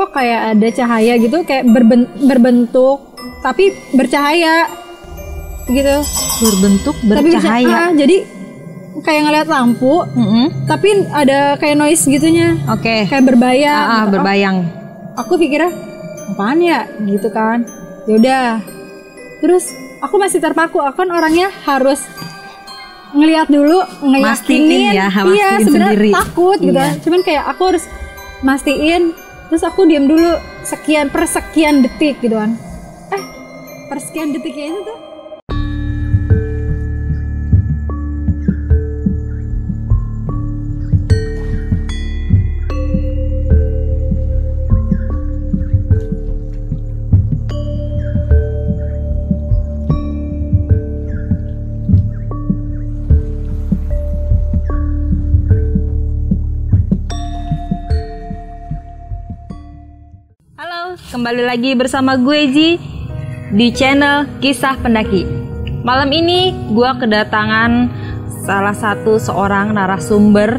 kok kayak ada cahaya gitu, kayak berbentuk tapi bercahaya gitu. Berbentuk bercahaya. Jadi kayak ngeliat lampu, tapi ada kayak noise gitunya. Oke. Kayak berbayang. Gitu. Berbayang. Aku pikirnya apaan ya gitu kan. Yaudah. Terus aku masih terpaku. Aku kan orangnya harus ngeliat dulu, ngeyakinin. Iya, sebenarnya takut gitu. Iya. Cuman kayak aku harus mastiin. Terus aku diam dulu per sekian detik gitu kan. Per sekian detiknya itu tuh. Kembali lagi bersama gue Ji di channel Kisah Pendaki. Malam ini gue kedatangan salah satu seorang narasumber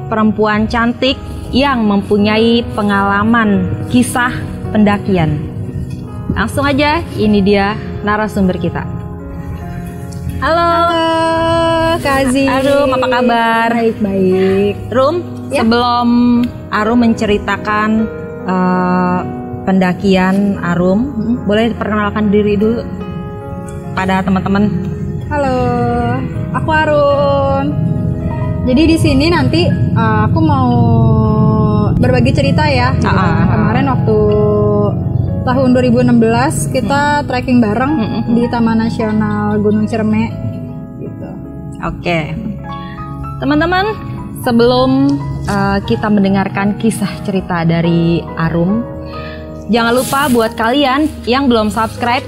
perempuan cantik yang mempunyai pengalaman kisah pendakian. Langsung aja, ini dia narasumber kita. Halo Kak Zi. Arum, apa kabar? Baik-baik. Rum, sebelum Arum menceritakan pendakian Arum, boleh perkenalkan diri dulu pada teman-teman. Halo, aku Arum. Jadi di sini nanti aku mau berbagi cerita ya. Kemarin waktu tahun 2016 kita trekking bareng di Taman Nasional Gunung Ciremai gitu. Oke. Teman-teman, sebelum kita mendengarkan kisah cerita dari Arum, jangan lupa buat kalian yang belum subscribe,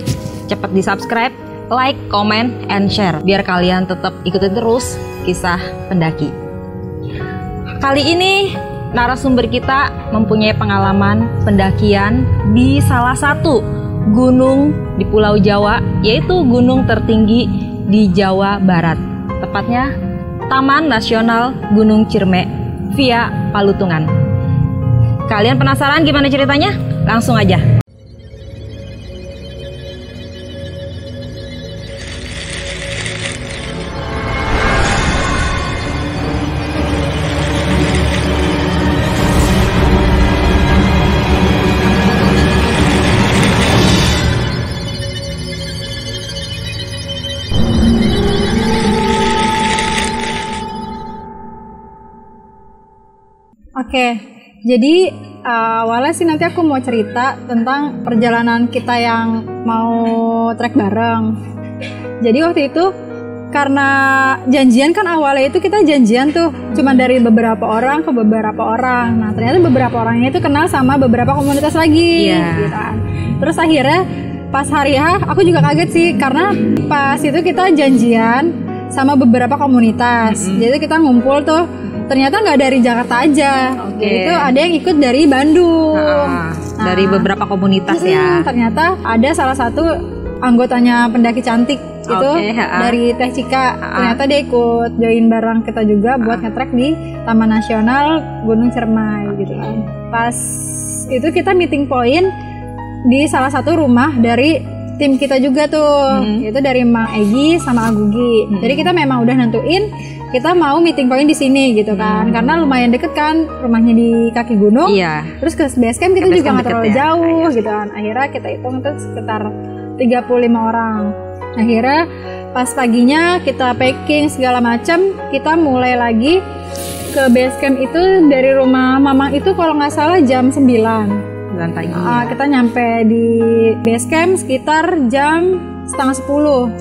cepat di subscribe, like, comment, and share biar kalian tetap ikutin terus kisah pendaki. Kali ini narasumber kita mempunyai pengalaman pendakian di salah satu gunung di Pulau Jawa, yaitu gunung tertinggi di Jawa Barat, tepatnya Taman Nasional Gunung Ciremai via Palutungan. Kalian penasaran gimana ceritanya? Langsung aja. Oke, jadi awalnya sih nanti aku mau cerita tentang perjalanan kita yang mau trek bareng. Jadi waktu itu karena janjian kan awalnya itu kita janjian tuh cuma dari beberapa orang ke beberapa orang. Nah ternyata beberapa orangnya itu kenal sama beberapa komunitas lagi. Gitu kan. Terus akhirnya pas hari H aku juga kaget sih karena pas itu kita janjian sama beberapa komunitas. Jadi kita ngumpul tuh. Ternyata nggak dari Jakarta aja, itu ada yang ikut dari Bandung. Dari beberapa komunitas ya. Ternyata ada salah satu anggotanya pendaki cantik itu dari Teh Cika. Ternyata dia ikut join bareng kita juga buat ngetrek di Taman Nasional Gunung Ciremai gitu kan. Pas itu kita meeting point di salah satu rumah dari tim kita juga tuh, itu dari Mang Egi sama Agugi. Jadi kita memang udah nentuin kita mau meeting point di sini gitu kan, karena lumayan deket kan rumahnya di kaki gunung. Terus ke base camp kita juga nggak terlalu jauh gitu kan. Akhirnya kita hitung itu sekitar 35 orang. Akhirnya pas paginya kita packing segala macam, kita mulai lagi ke base camp itu dari rumah Mamang itu kalau nggak salah jam 9 pagi. Kita nyampe di base camp sekitar jam setengah 10.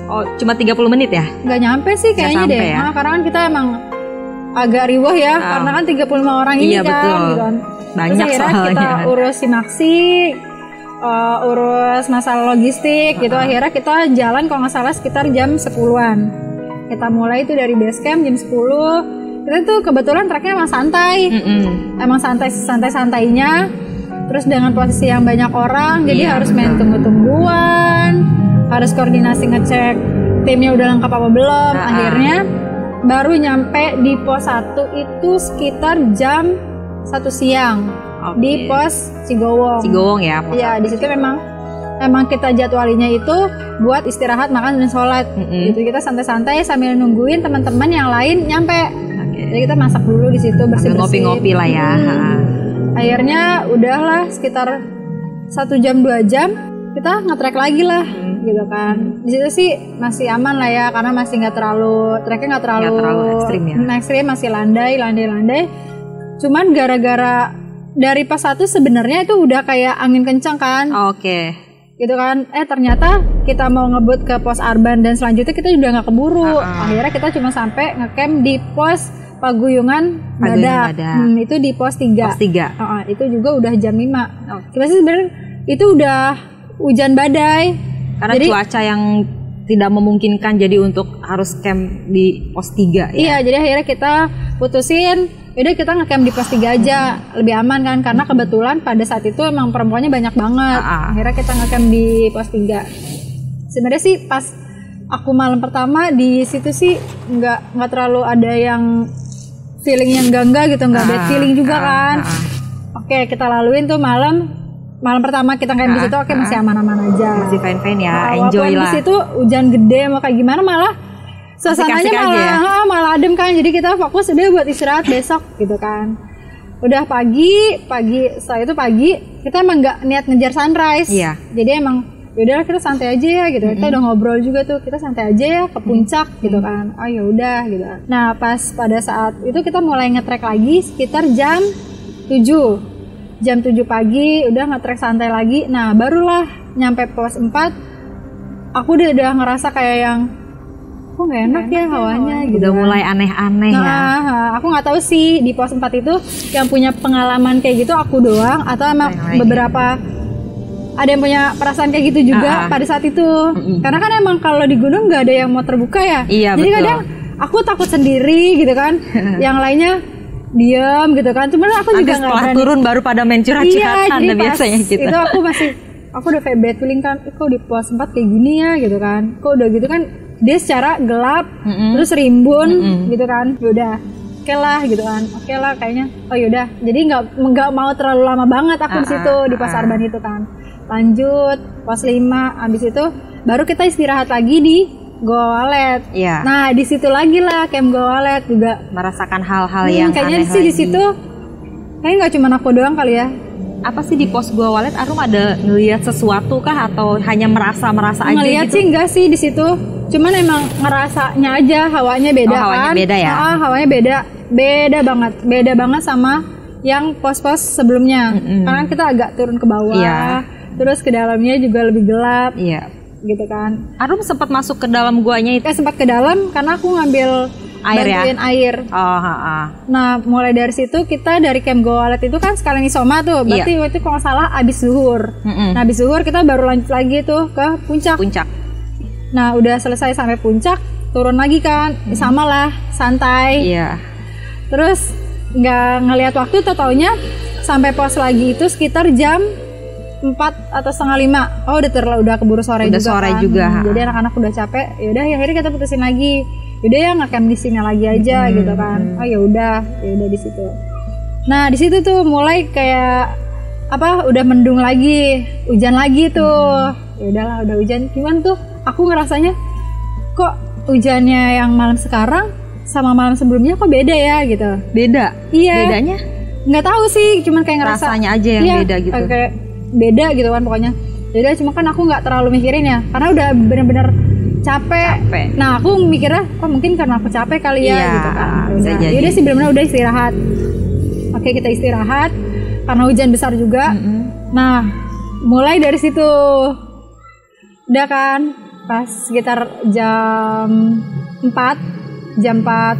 Oh, cuma 30 menit ya? Nggak nyampe sih kayaknya deh. Ya? Karena kan kita emang agak riwah ya, karena kan 35 orang ini kan. Betul. Gitu kan. Banyak terus akhirnya soalnya. Kita urus sinaksi, urus masalah logistik gitu. Akhirnya kita jalan kalau nggak salah sekitar jam 10-an. Kita mulai itu dari base camp jam 10. Kita tuh kebetulan treknya emang santai. Emang santai-santainya. Terus dengan posisi yang banyak orang, jadi harus main tunggu-tungguan, harus koordinasi ngecek timnya udah lengkap apa belum. Akhirnya baru nyampe di pos 1 itu sekitar jam 1 siang. di pos Cigowong. Cigowong ya. Iya, di situ memang kita jadwalinya itu buat istirahat, makan dan sholat. Gitu kita santai-santai sambil nungguin teman-teman yang lain nyampe. Jadi kita masak dulu di situ bersih-bersih. Ngopi-ngopi lah ya. Akhirnya udahlah sekitar 1 jam 2 jam kita nge-trek lagi lah. Gitu kan. Di situ sih masih aman lah ya, karena masih treknya nggak terlalu ekstrim ya. Ekstrim, masih landai. Cuman gara-gara dari pas 1 sebenarnya itu udah kayak angin kencang kan. Oke. Gitu kan. Ternyata kita mau ngebut ke pos Arban dan selanjutnya kita udah nggak keburu. Akhirnya kita cuma sampai ngecamp di pos Paguyungan Badak. Itu di pos 3. Itu juga udah jam 5. Cuma sih sebenarnya itu udah hujan badai. Karena jadi, cuaca yang tidak memungkinkan jadi untuk harus camp di pos 3 ya. Iya, jadi akhirnya kita putusin, yaudah kita ngecamp di pos 3 aja, lebih aman kan, karena kebetulan pada saat itu emang perempuannya banyak banget. Akhirnya kita ngecamp di pos 3. Sebenarnya sih pas aku malam pertama di situ sih nggak terlalu ada yang feeling yang enggak gitu, nggak bad feeling juga kan. Oke, kita laluin tuh malam pertama kita camp di situ, masih aman-aman aja. Masih fine-fine ya, enjoy lah. Di situ hujan gede mau kayak gimana, malah suasananya malah adem kan. Jadi kita fokus udah buat istirahat besok gitu kan. Udah pagi setelah itu pagi kita emang nggak niat ngejar sunrise. Iya. Jadi emang yaudah kita santai aja ya gitu. Kita udah ngobrol juga tuh, kita santai aja ya ke puncak gitu kan. Oh ya udah gitu. Nah pas pada saat itu kita mulai nge-trek lagi sekitar jam 7 pagi, udah nge-trek santai lagi. Nah barulah nyampe pos 4 aku udah ngerasa kayak yang kok nggak enak ya hawanya gitu. Udah mulai aneh-aneh ya. Aku nggak tahu sih di pos 4 itu yang punya pengalaman kayak gitu aku doang atau emang beberapa ada yang punya perasaan kayak gitu juga pada saat itu. Karena kan emang kalau di gunung nggak ada yang mau terbuka ya. Iya, jadi betul. Kadang aku takut sendiri gitu kan. Yang lainnya diam gitu kan. Cuman aku juga nggak berani. Turun baru pada main curhat-curhatan biasanya gitu. Itu aku udah kayak bad feeling kan. Kok di pos 4 kayak gini ya gitu kan. Kok udah gitu kan dia secara gelap terus rimbun gitu kan. Yaudah oke lah gitu kan. Oke lah kayaknya. Oh yaudah. Jadi nggak mau terlalu lama banget aku di situ di pos Arban itu kan. Lanjut pos 5, abis itu baru kita istirahat lagi di Goa Walet. Iya. Nah di situ lagi lah camp Goa Walet juga merasakan hal-hal yang kayaknya aneh sih di situ. Kayaknya nggak cuma aku doang kali ya. Apa sih di pos Goa Walet Arum ada ngelihat sesuatu kah atau hanya merasa aja ngelihat gitu? Sih enggak sih di situ. Cuman emang ngerasanya aja hawanya beda kan. Hawanya beda ya. Hawanya beda banget sama yang pos-pos sebelumnya. Karena kita agak turun ke bawah. Iya. Terus ke dalamnya juga lebih gelap. Iya. Gitu kan. Arum sempat masuk ke dalam guanya itu. Sempat ke dalam karena aku ngambil bantuin air. Nah, mulai dari situ kita dari camp Goa Walet itu kan sekalian isoma tuh. Berarti itu kalau nggak salah abis zuhur. Nah, abis zuhur kita baru lanjut lagi tuh ke puncak. Nah, udah selesai sampai puncak, turun lagi kan. Sama lah, santai. Iya. Terus nggak ngelihat waktu, taunya sampai pos lagi itu sekitar jam 4 atau setengah 5. Oh udah keburu sore juga kan. Jadi anak-anak udah capek. Yaudah ya akhirnya kita putusin lagi. Yaudah ya ngecamp di sini lagi aja gitu kan. Oh ya udah di situ. Nah di situ tuh mulai kayak udah mendung lagi, hujan lagi tuh. Ya udahlah udah hujan. Cuman tuh aku ngerasanya kok hujannya yang malam sekarang sama malam sebelumnya kok beda ya gitu. Beda? Iya. Bedanya? Nggak tahu sih, cuman kayak ngerasa rasanya aja yang beda gitu. Kayak beda gitu kan pokoknya. Jadi cuma kan aku nggak terlalu mikirin ya, karena udah bener-bener capek. Nah aku mikirnya, mungkin karena aku capek kali ya gitu kan. Yaudah sih bener-bener udah istirahat. Oke kita istirahat karena hujan besar juga. Nah mulai dari situ udah kan pas sekitar jam 4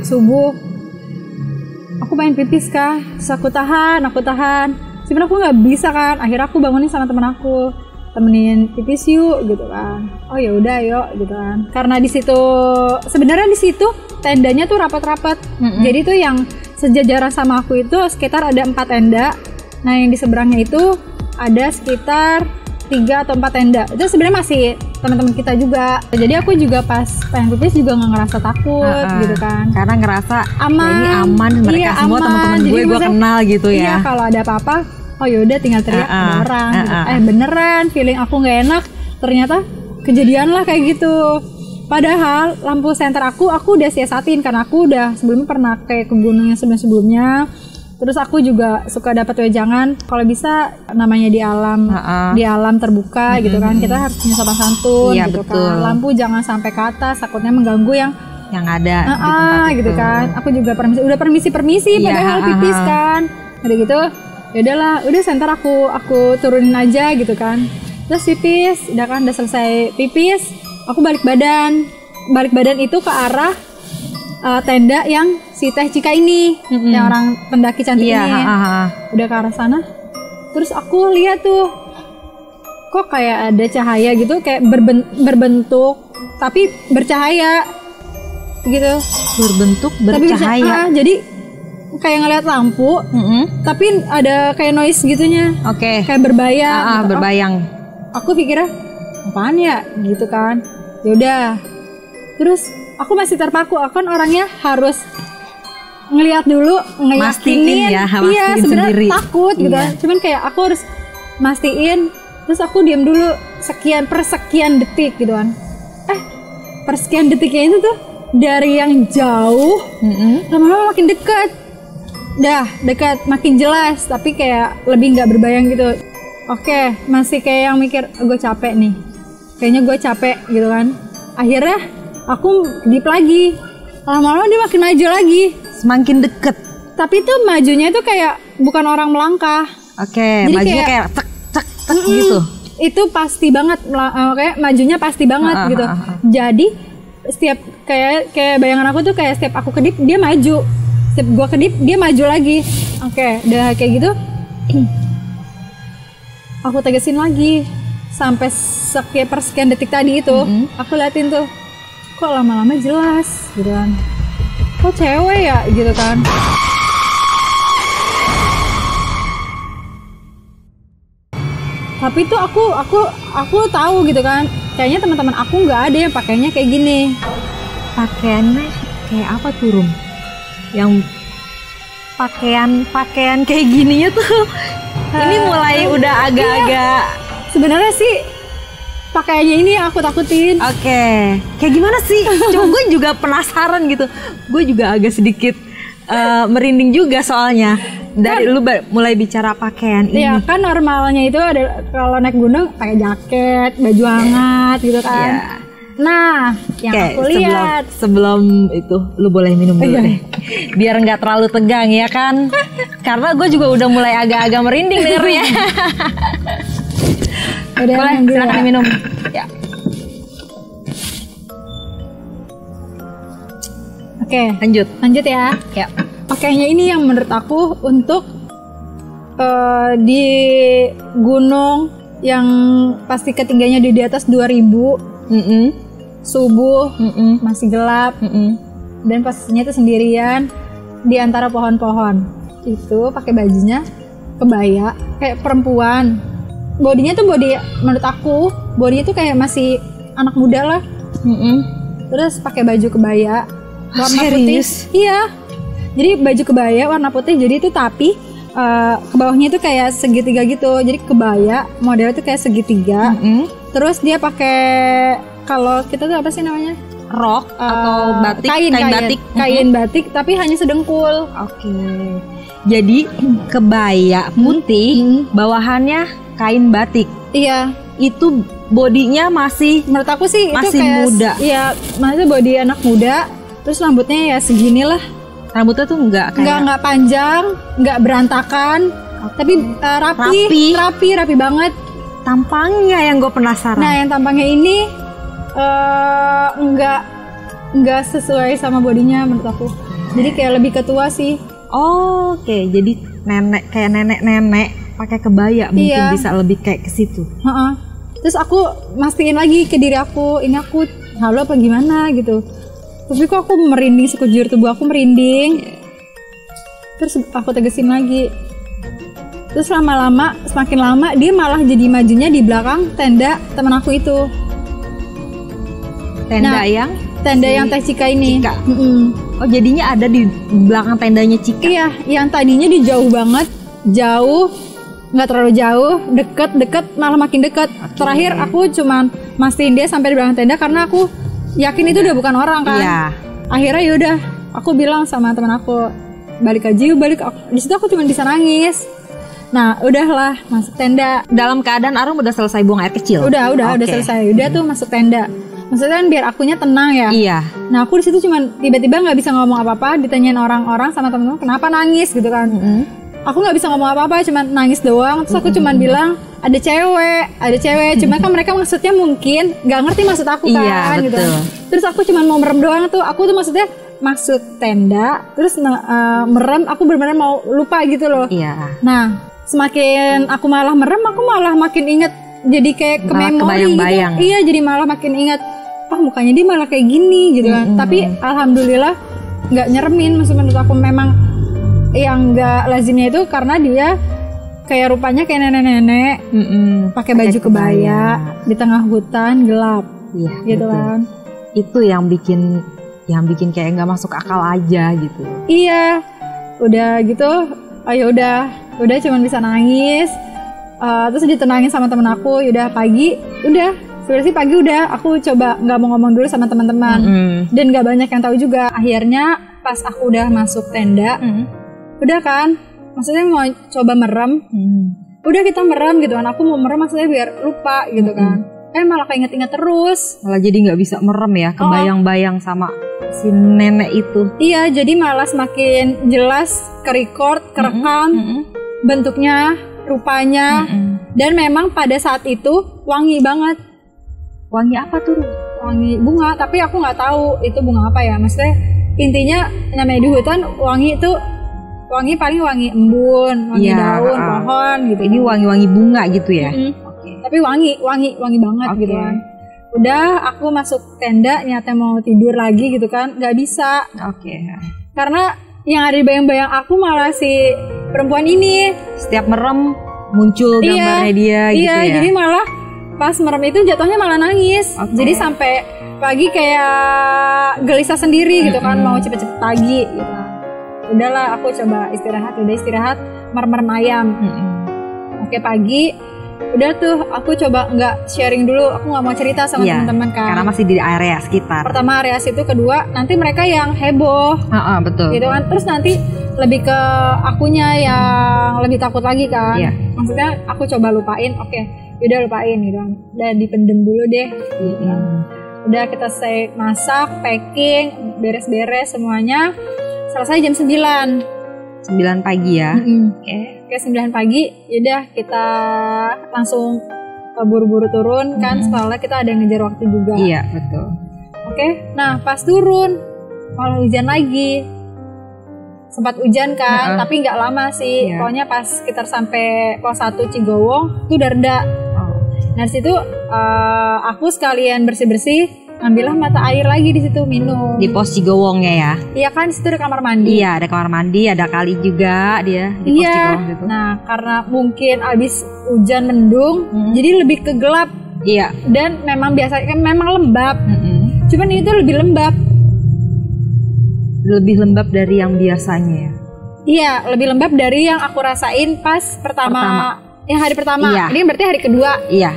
subuh aku pengen pipis kah, terus aku tahan. Sebenarnya aku nggak bisa kan, akhirnya aku bangunin sama temen aku, temenin pipis yuk gitu kan. Oh ya udah yuk gitu kan. Karena di situ sebenarnya di situ tendanya tuh rapat-rapat. Jadi tuh yang sejajaran sama aku itu sekitar ada 4 tenda. Nah yang di seberangnya itu ada sekitar 3 atau 4 tenda. Itu sebenarnya masih teman-teman kita juga. Jadi aku juga pas pengen pipis juga nggak ngerasa takut gitu kan. Karena ngerasa aman. Ya ini aman, mereka semua teman-teman gue kenal gitu ya. Iya kalau ada apa-apa oh yaudah tinggal teriak ada orang gitu. Beneran feeling aku nggak enak, ternyata kejadian lah kayak gitu. Padahal lampu senter aku udah siasatin karena aku udah sebelumnya pernah kayak ke gunung yang sebelumnya. Terus aku juga suka dapat wejangan kalau bisa namanya di alam terbuka gitu kan, kita harus punya sopan santun gitu betul. Kan lampu jangan sampai ke atas, takutnya mengganggu yang ada di tempat gitu kan. Aku juga permisi padahal pipis kan udah gitu. Yaudahlah, udah senter aku turunin aja gitu kan. Terus pipis udah selesai pipis, aku balik badan itu ke arah tenda yang si Teh Cika ini, yang orang pendaki cantik ini. Udah ke arah sana. Terus aku lihat tuh, kok kayak ada cahaya gitu, kayak berbentuk tapi bercahaya gitu. Berbentuk bercahaya. Jadi kayak ngeliat lampu, tapi ada kayak noise gitunya. Kayak berbayang. Berbayang. Aku pikirnya apaan ya gitu kan. Yaudah. Terus aku masih terpaku, aku kan orangnya harus ngelihat dulu, ngeyakinin sebenarnya takut gitu. Cuman kayak aku harus mastiin. Terus aku diam dulu sekian detik gitu kan. Persekian detiknya itu tuh dari yang jauh lama-lama makin dekat. Dekat makin jelas, tapi kayak lebih nggak berbayang gitu. Masih kayak yang mikir gue capek nih, kayaknya gue capek gitu kan. Akhirnya aku kedip lagi, lama-lama dia makin maju lagi, semakin deket. Tapi tuh majunya tuh kayak bukan orang melangkah. Jadi majunya kayak cek gitu. Itu pasti banget, kayak majunya pasti banget gitu. Jadi setiap kayak bayangan aku tuh kayak setiap aku kedip dia maju, setiap gua kedip dia maju lagi. Udah kayak gitu. Aku tegesin lagi sampai sekian detik tadi itu. Aku liatin tuh, kok lama-lama jelas gitu kan, kok cewek ya gitu kan. Tapi tuh aku tahu gitu kan, kayaknya teman-teman aku nggak ada yang pakainya kayak gini. Pakaiannya kayak apa tuh, Rum? Yang pakaian kayak gininya tuh ini mulai udah agak-agak. Sebenarnya sih pakaiannya ini yang aku takutin. Kayak gimana sih? Cuma gue juga penasaran gitu. Gue juga agak sedikit merinding juga soalnya. Dari lu mulai bicara pakaian ini. Iya kan normalnya itu ada kalau naik gunung pakai jaket, baju hangat gitu kan. Nah, yang aku lihat sebelum itu lu boleh minum dulu deh. Biar nggak terlalu tegang ya kan. Karena gue juga udah mulai agak-agak merinding dengernya. Boleh, silakan minum. Ya. Lanjut ya. Pakainya ini yang menurut aku untuk di gunung yang pasti ketinggiannya di atas 2000. Subuh, masih gelap, dan posisinya itu sendirian di antara pohon-pohon. Itu pakai bajunya kebaya kayak perempuan. Bodinya tuh menurut aku bodinya tuh kayak masih anak muda lah. Terus pakai baju kebaya warna putih. Iya. Jadi baju kebaya warna putih. Jadi itu tapi ke bawahnya itu kayak segitiga gitu. Jadi kebaya modelnya tuh kayak segitiga. Terus dia pakai, kalau kita tuh apa sih namanya? Rok atau batik, kain batik tapi hanya sedengkul. Jadi kebaya putih, bawahannya kain batik. Iya. Itu bodinya masih, menurut aku sih masih itu kayak muda. Iya, masih body anak muda. Terus rambutnya ya segini lah. Rambutnya tuh nggak panjang, nggak berantakan, tapi rapi banget. Tampangnya yang gue penasaran. Nah, yang tampangnya ini nggak sesuai sama bodinya menurut aku. Jadi kayak lebih ketua sih. Jadi kayak nenek pakai kebaya mungkin bisa lebih kayak ke situ. Terus aku mastiin lagi ke diri aku, ini aku halu apa gimana gitu. Tapi kok aku merinding, sekujur tubuh aku merinding. Terus aku tegesin lagi. Terus lama-lama, semakin lama dia malah jadi majunya di belakang tenda teman aku itu. Tenda yang Teh Cika ini. Jadinya ada di belakang tendanya Cika. Iya, yang tadinya di jauh banget, jauh nggak terlalu jauh, deket malah makin deket. Terakhir aku cuman mastiin dia sampai di belakang tenda karena aku yakin itu udah bukan orang kan. Akhirnya yaudah aku bilang sama teman aku, balik aja yuk, balik. Di situ aku cuma bisa nangis. Nah udahlah masuk tenda. Dalam keadaan Arum udah selesai buang air kecil? Udah selesai. Udah tuh masuk tenda. Maksudnya kan biar akunya tenang ya. Iya. Nah aku di situ cuman tiba-tiba nggak bisa ngomong apa-apa, ditanyain orang-orang sama temen-temen kenapa nangis gitu kan. Aku nggak bisa ngomong apa-apa, cuman nangis doang. Terus aku cuman bilang ada cewek. Cuman kan mereka maksudnya mungkin nggak ngerti maksud aku kan. Iya, betul. Gitu. Terus aku cuman mau merem doang tuh. Aku tuh maksudnya masuk tenda, terus merem. Aku benar-benar mau lupa gitu loh. Iya. Nah semakin aku malah merem, aku malah makin inget. Jadi kayak ke memori gitu. Iya, jadi malah makin ingat. Mukanya dia malah kayak gini gitu kan. Tapi alhamdulillah nggak nyeremin. Menurut aku memang yang nggak lazimnya itu karena dia kayak rupanya kayak nenek-nenek, pakai baju kebaya di tengah hutan gelap. Iya, gitu betul. Kan. Itu yang bikin kayak nggak masuk akal aja gitu. Iya, udah gitu. Udah cuman bisa nangis. Terus ditenangin sama temen aku. Yaudah pagi, sebenarnya pagi udah aku coba nggak mau ngomong dulu sama teman-teman. Dan nggak banyak yang tahu juga. Akhirnya pas aku udah masuk tenda, udah kan, maksudnya mau coba merem, udah kita merem gitu kan. Aku mau merem maksudnya biar lupa gitu kan. Malah keinget-inget terus. Malah jadi nggak bisa merem ya, kebayang-bayang sama si nenek itu. Iya, jadi malah semakin jelas kerekam bentuknya, rupanya. Dan memang pada saat itu wangi banget. Wangi apa tuh? Wangi bunga, tapi aku nggak tahu itu bunga apa ya. Maksudnya intinya namanya di hutan wangi itu paling wangi embun, wangi daun, pohon gitu. Ini wangi-wangi bunga gitu ya. Tapi wangi banget gitu kan. Udah aku masuk tenda niatnya mau tidur lagi gitu kan, nggak bisa. Karena yang ada di bayang-bayang aku malah si perempuan ini. Setiap merem muncul gambarnya dia gitu ya. Jadi malah pas merem itu jatuhnya malah nangis. Jadi sampai pagi kayak gelisah sendiri gitu kan, mau cepet-cepet pagi gitu. Udahlah aku coba istirahat, merem ayam. Pagi udah tuh aku coba nggak sharing dulu, aku nggak mau cerita sama teman-teman kan. Karena masih di area sekitar. Pertama area situ, kedua nanti mereka yang heboh. Betul. Gitu kan, terus nanti lebih ke akunya yang lebih takut lagi kan. Maksudnya aku coba lupain, udah lupain gitu kan. Udah dipendem dulu deh. Udah kita selesai masak, packing, beres-beres semuanya. Selesai jam 9 pagi ya. Oke, 9 pagi, yaudah kita langsung buru-buru turun kan, soalnya kita ada yang ngejar waktu juga. Iya, betul. Nah pas turun malah hujan lagi. Sempat hujan kan, tapi nggak lama sih. Pokoknya pas kita sampai pos 1 Cigowong itu udah reda. Nah di situ aku sekalian bersih-bersih, ambillah mata air lagi di situ minum. Di pos Cigowongnya ya? Iya kan, di situ ada kamar mandi. Iya, ada kamar mandi, ada kali juga dia di pos Cigowong gitu. Nah karena mungkin abis hujan mendung, jadi lebih ke gelap. Iya. Dan memang biasanya kan memang lembab. Cuman ini tuh lebih lembab. Lebih lembab dari yang biasanya ya? Iya, lebih lembab dari yang aku rasain pas pertama. Yang hari pertama. Ini berarti hari kedua. Iya.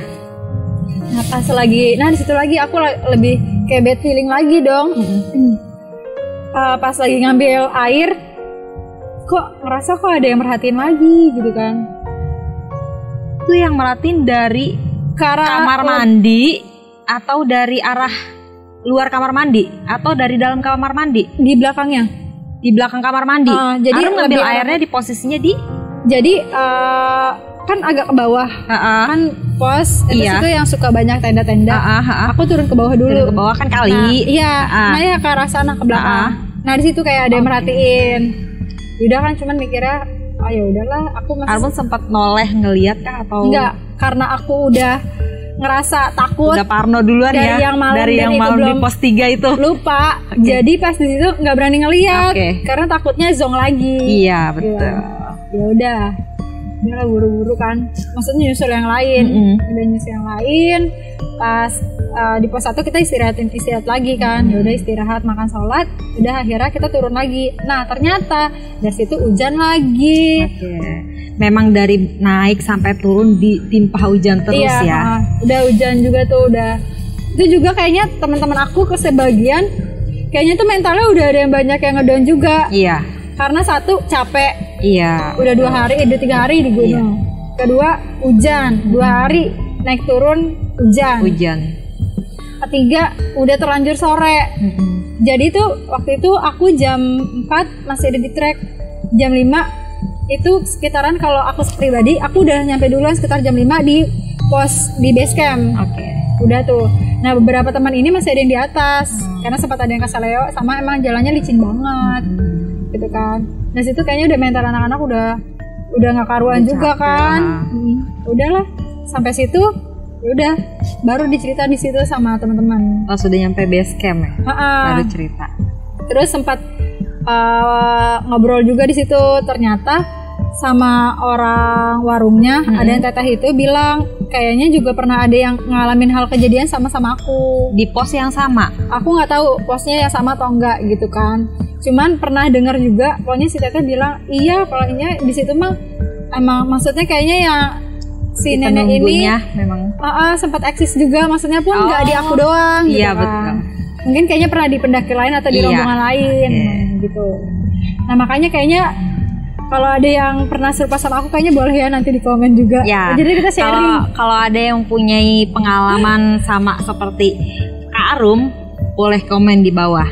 Nah pas lagi, di situ lagi aku lebih kayak bad feeling lagi dong. Pas lagi ngambil air, kok ngerasa kok ada yang merhatiin lagi gitu kan. Itu yang merhatiin dari kamar mandi atau dari arah luar kamar mandi atau dari dalam kamar mandi? Di belakangnya. Di belakang kamar mandi. Jadi Arum ngambil airnya di posisinya di? Jadi kan agak ke bawah. Kan pos itu yang suka banyak tenda-tenda. Aku turun ke bawah dulu. Turun ke bawah kan kali. Nah ya ke arah sana ke belakang. Nah di situ kayak ada yang merhatiin. Udah kan cuman mikirnya, ya udahlah, aku masih. Arum sempat noleh ngeliat kah atau? Enggak, karena aku udah ngerasa takut. Udah parno duluan dari yang malam, dari yang malam di pos 3 itu. Lupa. Jadi pas di situ nggak berani ngeliat. Karena takutnya zong lagi. Iya betul. Ya udah buru-buru kan, maksudnya nyusul yang lain. Udah nyusul yang lain. Pas di pos 1 kita istirahat lagi kan. Ya udah istirahat, makan sholat, udah akhirnya kita turun lagi. Nah ternyata dari situ hujan lagi. Memang dari naik sampai turun ditimpa hujan terus ya. Udah hujan juga tuh, udah itu juga kayaknya teman-teman aku ke sebagian kayaknya tuh mentalnya udah ada yang banyak yang ngedown juga. Iya. Karena satu capek. Iya. Udah 3 hari di gunung. Kedua hujan, 2 hari naik turun hujan. Ketiga udah terlanjur sore. Jadi tuh waktu itu aku jam 4 masih ada di trek. Jam 5 itu sekitaran, kalau aku pribadi aku udah nyampe duluan sekitar jam 5 di pos di base camp. Udah tuh. Nah beberapa teman ini masih ada yang di atas karena sempat ada yang keseleo sama emang jalannya licin banget gitu kan. Nah situ kayaknya udah mental anak-anak udah nggak karuan juga kan. Udahlah sampai situ udah baru dicerita di situ sama teman-teman. Oh sudah nyampe base camp ya? Baru cerita. Terus sempat ngobrol juga di situ, ternyata sama orang warungnya ada yang teteh itu bilang kayaknya juga pernah ada yang ngalamin hal kejadian sama aku di pos yang sama. Aku nggak tahu posnya yang sama atau enggak gitu kan, cuman pernah dengar juga pokoknya si teteh bilang iya pokoknya di situ mah emang maksudnya kayaknya ya si nenek ini memang sempat eksis juga, maksudnya pun nggak di aku doang gitu kan. Betul. Mungkin kayaknya pernah di pendaki lain atau di rombongan lain gitu. Nah makanya kayaknya kalau ada yang pernah serupa sama aku kayaknya boleh ya nanti di komen juga. Jadi kita sharing. Kalau ada yang punya pengalaman sama seperti Kak Arum, boleh komen di bawah.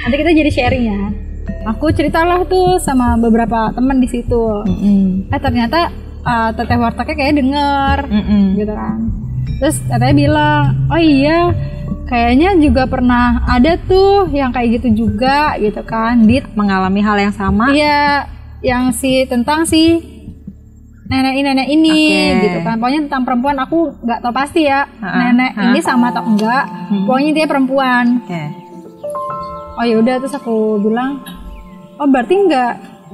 Nanti kita jadi sharing ya. Aku ceritalah tuh sama beberapa teman di situ. Ternyata teteh wartegnya kayak denger gitu kan. Terus teteh bilang, oh iya kayaknya juga pernah ada tuh yang kayak gitu juga gitu kan. Dit mengalami hal yang sama. Iya, yang tentang nenek ini gitu kan. Pokoknya tentang perempuan aku nggak tahu pasti ya nenek ini sama atau enggak. Pokoknya dia perempuan. Oh ya udah, terus aku bilang, oh berarti nggak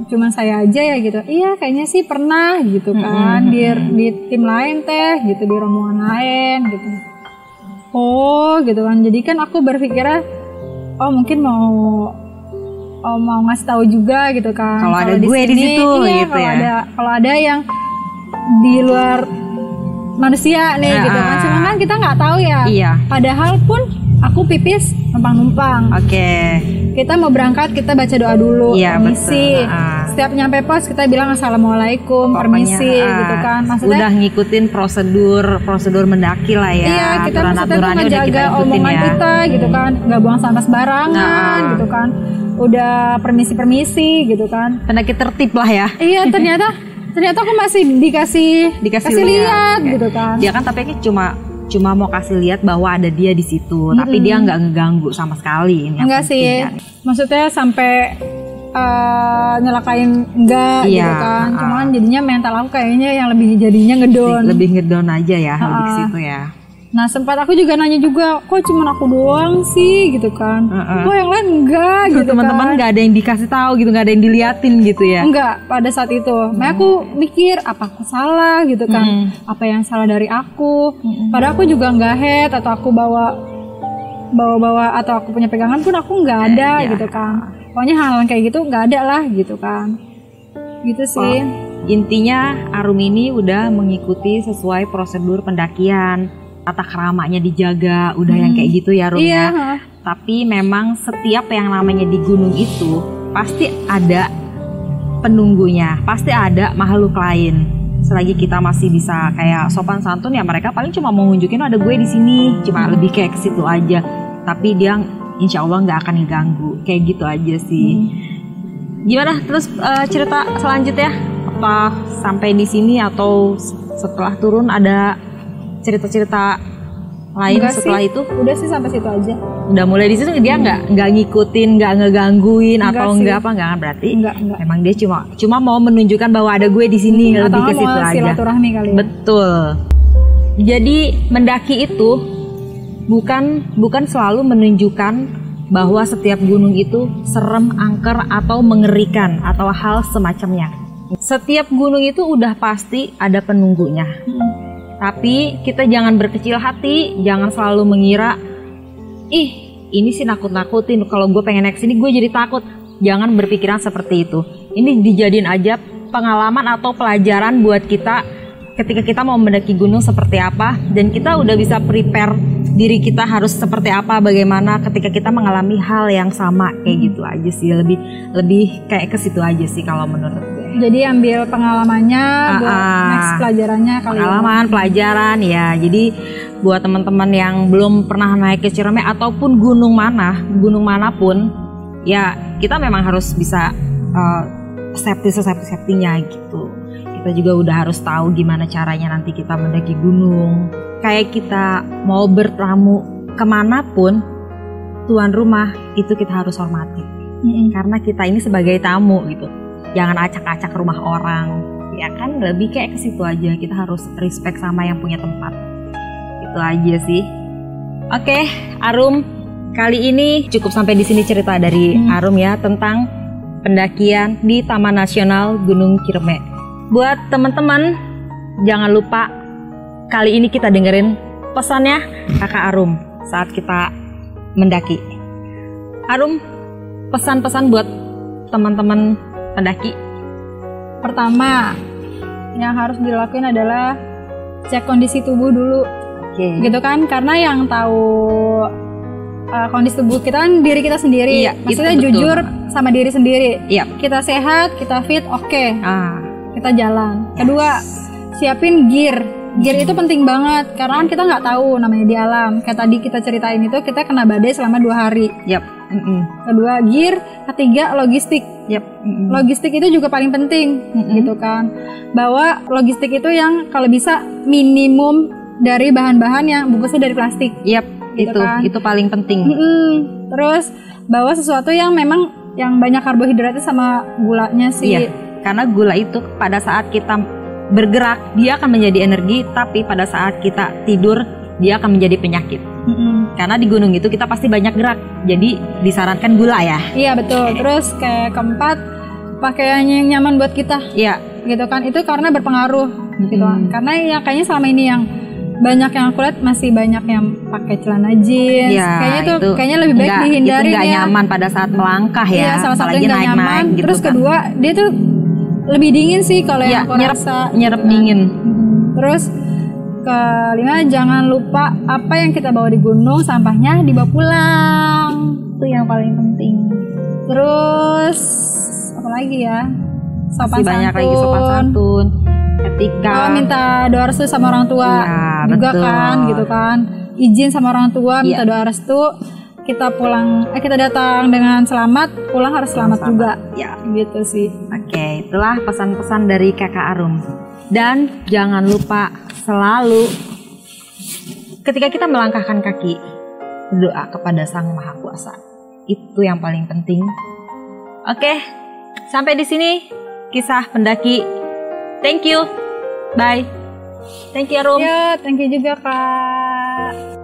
cuma saya aja ya gitu. Iya kayaknya sih pernah gitu kan di tim lain teh gitu, di rombongan lain gitu. Oh gitu kan, jadi kan aku berpikirnya oh mungkin mau ngasih tahu juga gitu kan kalau ada gue di situ gitu ya. Kalau ada yang di luar manusia nih gitu kan, cuma kan kita nggak tahu ya. Padahal pun aku pipis numpang-numpang. Kita mau berangkat kita baca doa dulu, permisi. Setiap nyampe pos kita bilang assalamualaikum, permisi gitu kan. Maksudnya udah ngikutin prosedur mendaki lah ya. Iya, kita maksudnya ngejaga omongan kita gitu kan, nggak buang sampah sembarangan gitu kan. Udah permisi gitu kan. Pendaki tertib lah ya. Iya, ternyata aku masih dikasih lihat gitu kan. Dia kan tapi cuma mau kasih lihat bahwa ada dia di situ, tapi dia nggak ngeganggu sama sekali. Enggak sih, maksudnya sampai nyelakain enggak gitu kan. Cuman jadinya mental aku kayaknya yang lebih ngedown. Lebih ngedown aja ya lebih ke situ ya. Nah sempat aku juga nanya juga, kok cuma aku doang sih gitu kan. Kok yang lain enggak gitu kan. Teman-teman nggak ada yang dikasih tahu gitu, nggak ada yang diliatin gitu ya. Enggak pada saat itu. Makanya aku mikir apa aku salah gitu kan. Apa yang salah dari aku. Padahal aku juga nggak head atau aku bawa atau aku punya pegangan pun aku nggak ada gitu kan. Pokoknya hal kayak gitu nggak ada lah gitu kan. Gitu sih. Intinya Arum ini udah mengikuti sesuai prosedur pendakian. Tata keramanya dijaga, udah yang kayak gitu ya Rum ya. Tapi memang setiap yang namanya di gunung itu pasti ada penunggunya, pasti ada makhluk lain. Selagi kita masih bisa kayak sopan santun ya, mereka paling cuma mau nunjukin ada gue di sini, cuma lebih kayak ke situ aja. Tapi dia insya Allah nggak akan diganggu, kayak gitu aja sih. Gimana terus cerita selanjutnya? Apa sampai di sini atau setelah turun ada cerita-cerita lain setelah itu? Udah sih sampai situ aja. Udah mulai di situ dia nggak ngikutin, nggak ngegangguin atau nggak berarti? Enggak. Emang dia cuma mau menunjukkan bahwa ada gue di sini, lebih ke situ aja. Silaturahmi kali ya. Betul. Jadi mendaki itu bukan selalu menunjukkan bahwa setiap gunung itu serem, angker atau mengerikan atau hal semacamnya. Setiap gunung itu udah pasti ada penunggunya. Tapi kita jangan berkecil hati, jangan selalu mengira, ini sih nakut-nakutin, kalau gue pengen naik sini gue jadi takut. Jangan berpikiran seperti itu. Ini dijadiin aja pengalaman atau pelajaran buat kita ketika kita mau mendaki gunung seperti apa, dan kita udah bisa prepare diri kita harus seperti apa, bagaimana ketika kita mengalami hal yang sama, kayak gitu aja sih. Lebih kayak ke situ aja sih kalau menurut gue. Jadi ambil pengalamannya buat next pelajarannya kali. Pengalaman, pelajaran ya. Jadi buat teman-teman yang belum pernah naik ke Ciremai ataupun gunung manapun, ya kita memang harus bisa safety-nya gitu. Kita juga udah harus tahu gimana caranya nanti kita mendaki gunung. Kayak kita mau bertamu kemanapun, tuan rumah itu kita harus hormati. Karena kita ini sebagai tamu gitu. Jangan acak-acak rumah orang, ya kan, lebih kayak ke situ aja. Kita harus respect sama yang punya tempat. Itu aja sih. Oke, Arum, kali ini cukup sampai di sini cerita dari Arum ya tentang pendakian di Taman Nasional Gunung Ciremai. Buat teman-teman, jangan lupa kali ini kita dengerin pesannya Kakak Arum saat kita mendaki. Arum, pesan-pesan buat teman-teman pendaki. Pertama, yang harus dilakuin adalah cek kondisi tubuh dulu. Gitu kan, karena yang tahu kondisi tubuh kita kan diri kita sendiri. Maksudnya jujur sama diri sendiri. Kita sehat, kita fit, kita jalan. Kedua, siapin gear itu penting banget, karena kan kita nggak tahu namanya di alam. Kayak tadi kita ceritain itu, kita kena badai selama 2 hari. Kedua, gear. Ketiga, logistik. Logistik itu juga paling penting, gitu kan. Bahwa logistik itu yang kalau bisa minimum dari bahan-bahan yang bungkusnya dari plastik. Gitu kan? Itu paling penting. Terus bawa sesuatu yang memang yang banyak karbohidratnya sama gulanya sih. Karena gula itu pada saat kita bergerak dia akan menjadi energi, tapi pada saat kita tidur dia akan menjadi penyakit. Karena di gunung itu kita pasti banyak gerak, jadi disarankan gula ya. Iya betul. Terus kayak keempat, pakaian yang nyaman buat kita. Gitu kan, itu karena berpengaruh gitu kan. Karena ya kayaknya selama ini yang banyak yang aku lihat masih banyak yang pakai celana jeans. Kayaknya itu kayaknya lebih baik dihindari. Itu nggak nyaman pada saat melangkah ya. Salah satu yang nggak nyaman. Gitu. Terus kedua, dia tuh lebih dingin sih kalau yang aku rasa. Nyerap dingin. Terus kelima, jangan lupa apa yang kita bawa di gunung, sampahnya dibawa pulang. Itu yang paling penting. Terus apa lagi ya? Sopan santun. Banyak lagi sopan santun. Ketika minta doa restu sama orang tua juga betul. Kan gitu kan. Izin sama orang tua, minta doa restu. Kita pulang, kita datang dengan selamat, pulang harus selamat juga. Gitu sih. Oke, itulah pesan-pesan dari Kakak Arum. Dan jangan lupa selalu ketika kita melangkahkan kaki, berdoa kepada Sang Maha Kuasa. Itu yang paling penting. Oke, sampai di sini kisah pendaki. Thank you. Bye. Thank you, Arum. Thank you juga, Kak.